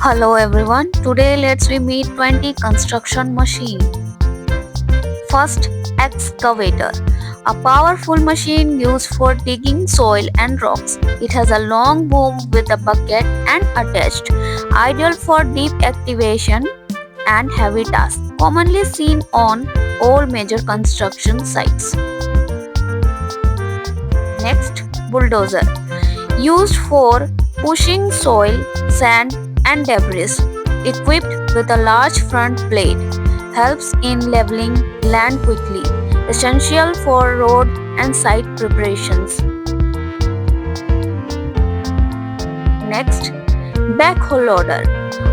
Hello everyone. Today let's we meet 20 construction machine. First, excavator. A powerful machine used for digging soil and rocks. It has a long boom with a bucket and attached, ideal for deep excavation and heavy tasks, commonly seen on all major construction sites. Next, bulldozer. Used for pushing soil, sand, and debris. Equipped with a large front blade, helps in leveling land quickly, essential for road and site preparations. Next, backhoe loader,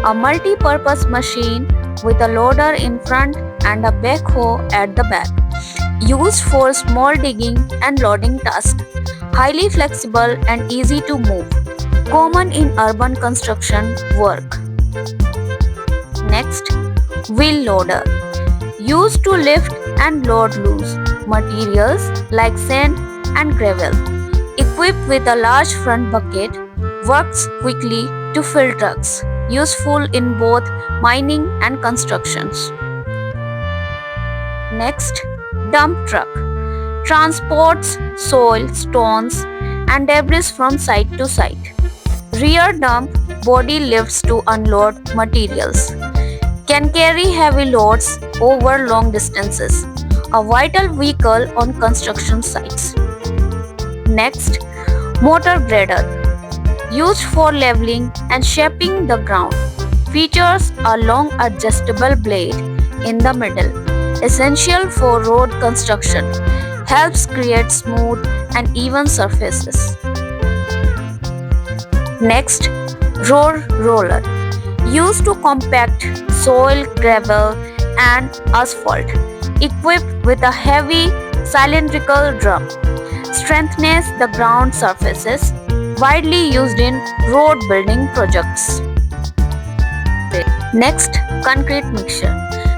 a multi-purpose machine with a loader in front and a backhoe at the back, used for small digging and loading tasks, highly flexible and easy to move, common in urban construction work. Next, wheel loader, used to lift and load loose materials like sand and gravel, equipped with a large front bucket, works quickly to fill trucks, useful in both mining and constructions. Next, dump truck, transports soil, stones, and debris from site to site. Rear dump body lifts to unload materials. Can carry heavy loads over long distances. A vital vehicle on construction sites. Next, motor grader, used for leveling and shaping the ground. Features a long adjustable blade in the middle, essential for road construction. Helps create smooth and even surfaces. Next, roller, used to compact soil, gravel, and asphalt, equipped with a heavy cylindrical drum, strengthens the ground surfaces, widely used in road building projects. Next, concrete mixer,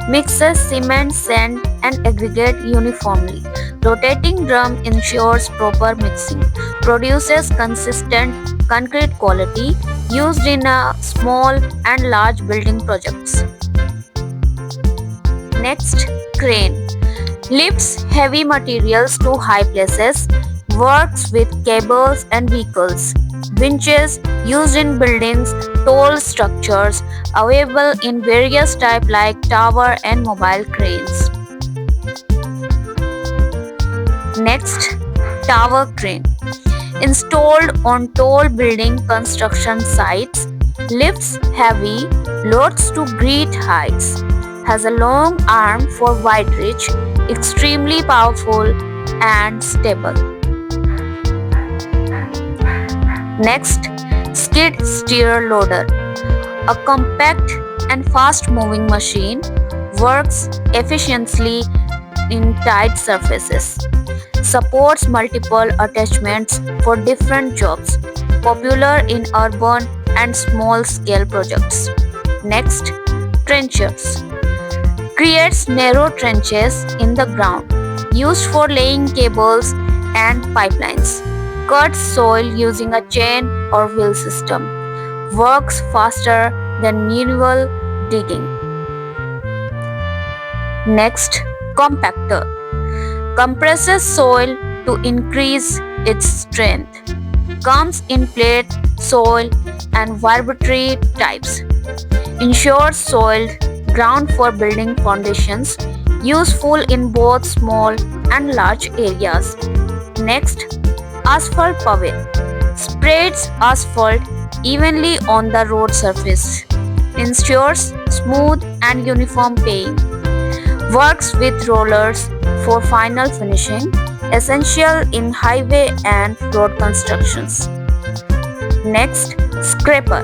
mixes cement, sand, and aggregate uniformly. Rotating drum ensures proper mixing, produces consistent concrete quality, used in small and large building projects. Next, crane, lifts heavy materials to high places, works with cables and vehicles. Winches, used in buildings, tall structures, available in various types like tower and mobile cranes. Next, tower crane, installed on tall building construction sites, lifts heavy loads to great heights, has a long arm for wide reach, extremely powerful and stable. Next, skid steer loader, a compact and fast moving machine, works efficiently in tight surfaces. Supports multiple attachments for different jobs, popular in urban and small scale projects. Next, trenchers, creates narrow trenches in the ground, used for laying cables and pipelines. Cuts soil using a chain or wheel system, works faster than manual digging. Next, compactor, compresses soil to increase its strength, comes in plate, soil, and vibratory types, ensures soiled ground for building foundations, useful in both small and large areas. Next, asphalt paver, spreads asphalt evenly on the road surface, ensures smooth and uniform paving. Works with rollers for final finishing, essential in highway and road constructions. Next, scraper,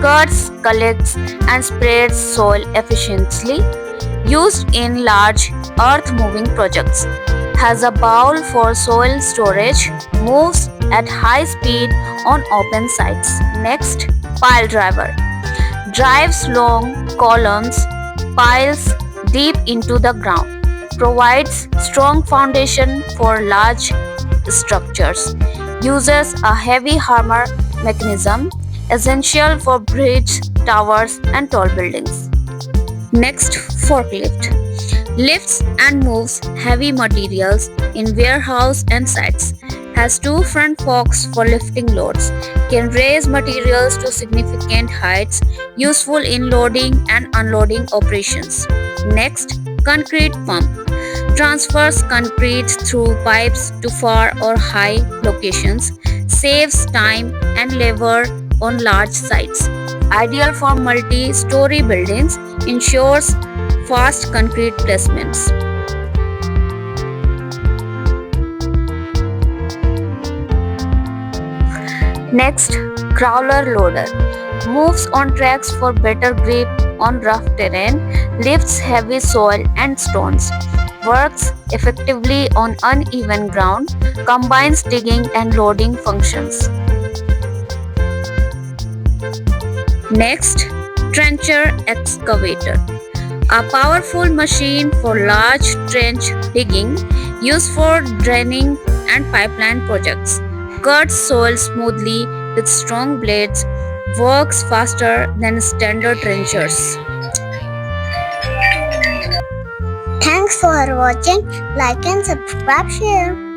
cuts, collects, and spreads soil efficiently, used in large earth-moving projects. Has a bowl for soil storage, moves at high speed on open sites. Next, pile driver, drives long columns, piles deep into the ground, provides strong foundation for large structures, uses a heavy hammer mechanism essential for bridge towers, and tall buildings. Next, forklift. Lifts and moves heavy materials in warehouse and sites. Has two front forks for lifting loads. Can raise materials to significant heights, useful in loading and unloading operations. Next, concrete pump. Transfers concrete through pipes to far or high locations. Saves time and labor on large sites. Ideal for multi-story buildings. Ensures fast concrete placements. Next, crawler loader. Moves on tracks for better grip on rough terrain, lifts heavy soil and stones, works effectively on uneven ground, combines digging and loading functions. Next, trencher excavator. A powerful machine for large trench digging used for draining and pipeline projects. Cuts soil smoothly with strong blades, works faster than standard trenchers. Thanks for watching. Like and subscribe, share.